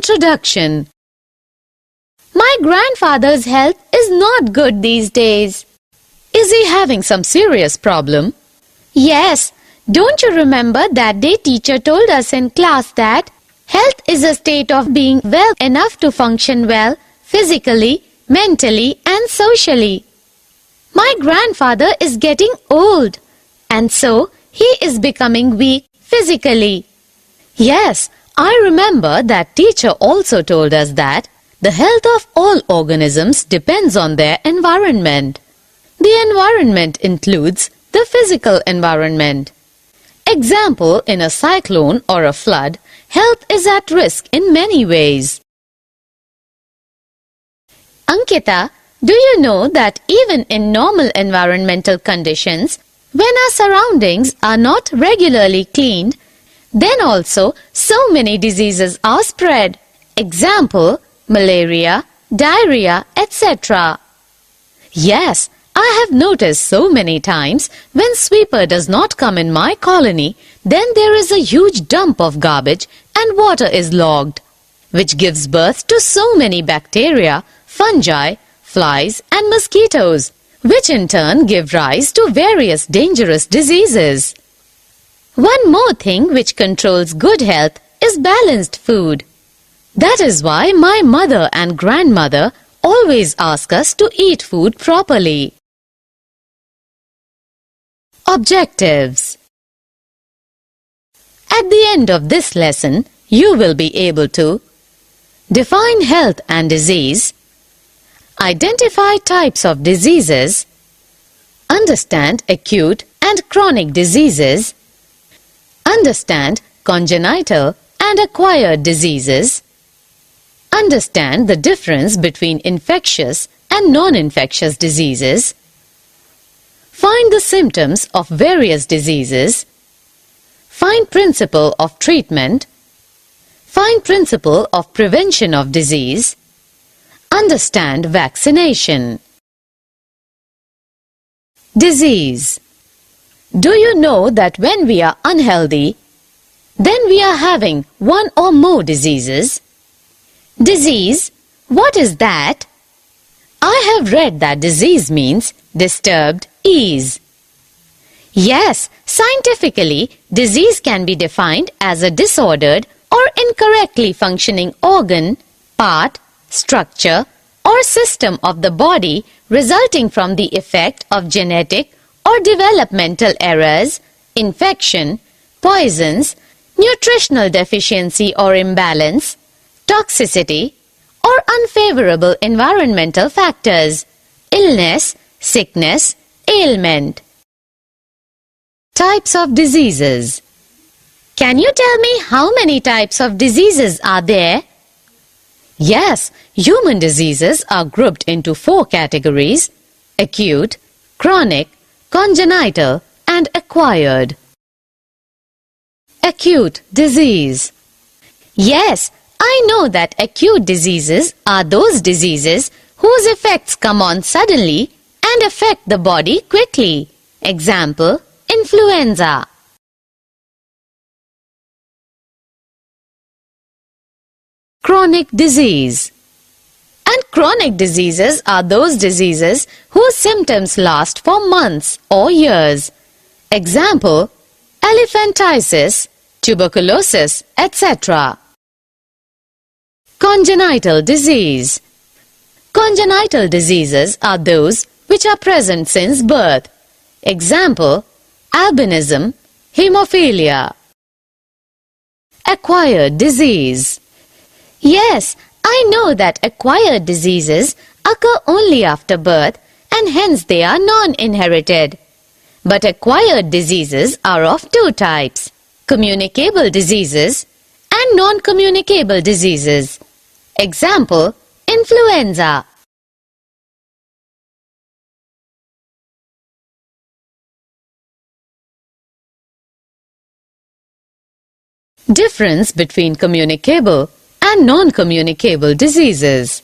Introduction. My grandfather's health is not good these days. Is he having some serious problem? Yes. Don't you remember that day teacher told us in class that health is a state of being well enough to function well physically, mentally and socially. My grandfather is getting old and so he is becoming weak physically. Yes, I remember that teacher also told us that the health of all organisms depends on their environment. The environment includes the physical environment. Example, in a cyclone or a flood, health is at risk in many ways. Ankita, do you know that even in normal environmental conditions, when our surroundings are not regularly cleaned, then also so many diseases are spread. Example, malaria, diarrhea, etc. Yes, I have noticed so many times when sweeper does not come in my colony, then there is a huge dump of garbage and water is logged, which gives birth to so many bacteria, fungi, flies and mosquitoes, which in turn give rise to various dangerous diseases. One more thing which controls good health is balanced food. That is why my mother and grandmother always ask us to eat food properly. Objectives. At the end of this lesson, you will be able to define health and disease, identify types of diseases, understand acute and chronic diseases, understand congenital and acquired diseases, understand the difference between infectious and non-infectious diseases, find the symptoms of various diseases, find principle of treatment, find principle of prevention of disease, understand vaccination. Disease. Do you know that when we are unhealthy, then we are having one or more diseases? Disease, what is that? I have read that disease means disturbed ease. Yes, scientifically, disease can be defined as a disordered or incorrectly functioning organ, part, structure, or system of the body resulting from the effect of genetic or developmental errors, infection, poisons, nutritional deficiency or imbalance, toxicity, or unfavorable environmental factors, illness, sickness, ailment. Types of diseases. Can you tell me how many types of diseases are there? Yes, human diseases are grouped into 4 categories: acute, chronic, congenital, and acquired. Acute disease. Yes, I know that acute diseases are those diseases whose effects come on suddenly and affect the body quickly. Example, influenza. Chronic disease. And chronic diseases are those diseases whose symptoms last for months or years. Example, elephantiasis, tuberculosis, etc. Congenital disease. Congenital diseases are those which are present since birth. Example, albinism, hemophilia. Acquired disease. Yes, I know that acquired diseases occur only after birth and hence they are non-inherited. But acquired diseases are of 2 types: communicable diseases and non-communicable diseases. Example, influenza. Difference between communicable and non-communicable diseases.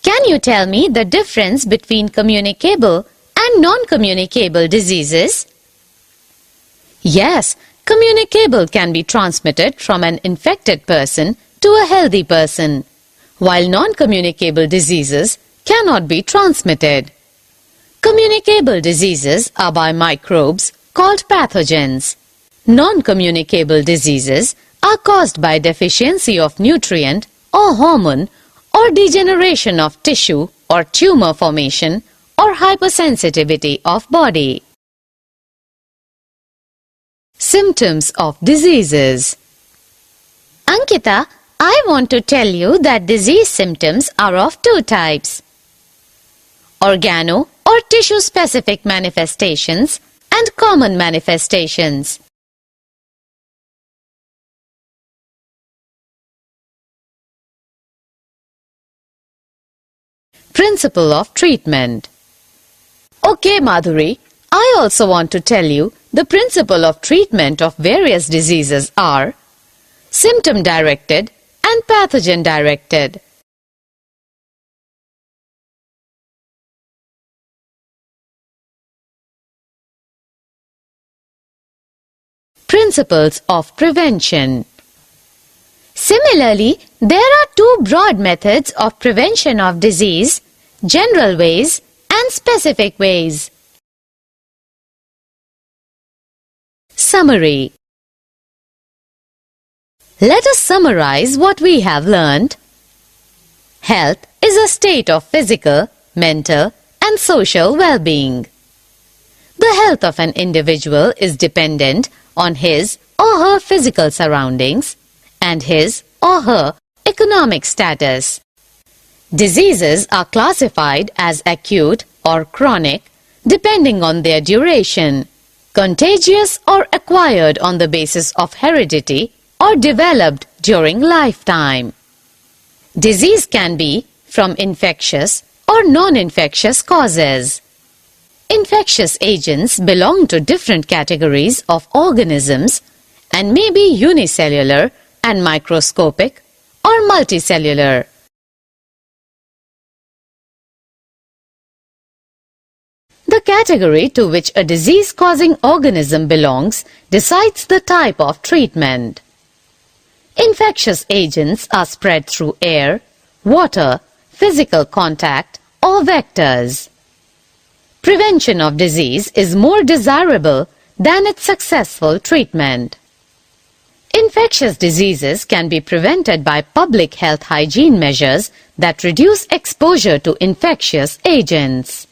Can you tell me the difference between communicable and non-communicable diseases? Yes, communicable can be transmitted from an infected person to a healthy person, while non-communicable diseases cannot be transmitted. Communicable diseases are by microbes called pathogens. Non-communicable diseases are caused by deficiency of nutrient or hormone or degeneration of tissue or tumor formation or hypersensitivity of body. Symptoms of diseases. Ankita, I want to tell you that disease symptoms are of two types: organo or tissue-specific manifestations and common manifestations. Principle of treatment. Okay, Madhuri, I also want to tell you the principle of treatment of various diseases are symptom-directed and pathogen-directed. Principles of prevention. Similarly, there are two broad methods of prevention of disease: general ways and specific ways. Summary. Let us summarize what we have learned. Health is a state of physical, mental, and social well-being. The health of an individual is dependent on his or her physical surroundings and his or her economic status. Diseases are classified as acute or chronic depending on their duration, contagious or acquired on the basis of heredity, or developed during lifetime. Disease can be from infectious or non-infectious causes. Infectious agents belong to different categories of organisms and may be unicellular and microscopic or multicellular. The category to which a disease-causing organism belongs decides the type of treatment. Infectious agents are spread through air, water, physical contact, or vectors. Prevention of disease is more desirable than its successful treatment. Infectious diseases can be prevented by public health hygiene measures that reduce exposure to infectious agents.